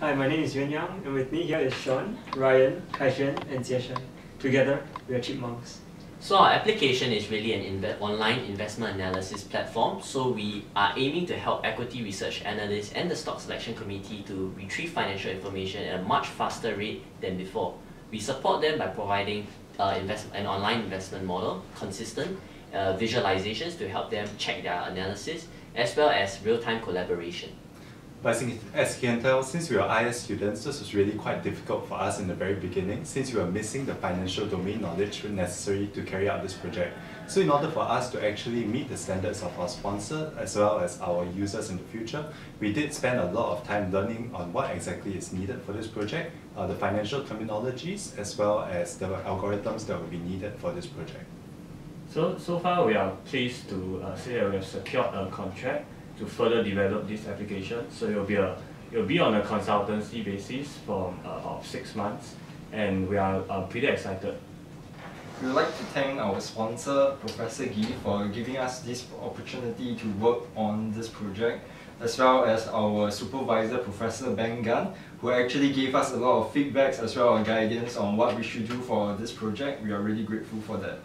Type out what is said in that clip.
Hi, my name is Yuan Yang, and with me here is Sean, Ryan, Kaixuan, and Jieshan. Together, we are Chipmunks. So our application is really an online investment analysis platform. So we are aiming to help equity research analysts and the stock selection committee to retrieve financial information at a much faster rate than before. We support them by providing an online investment model, consistent visualizations to help them check their analysis, as well as real-time collaboration. But as you can tell, since we are IS students, this was really quite difficult for us in the very beginning, since we were missing the financial domain knowledge necessary to carry out this project. So in order for us to actually meet the standards of our sponsor, as well as our users in the future, we did spend a lot of time learning on what exactly is needed for this project, the financial terminologies, as well as the algorithms that will be needed for this project. So far we are pleased to say that we have secured a contract to further develop this application. So it will be on a consultancy basis for of 6 months, and we are pretty excited. We would like to thank our sponsor, Professor Gee, for giving us this opportunity to work on this project, as well as our supervisor, Professor Ben Gan, who actually gave us a lot of feedbacks as well as guidance on what we should do for this project. We are really grateful for that.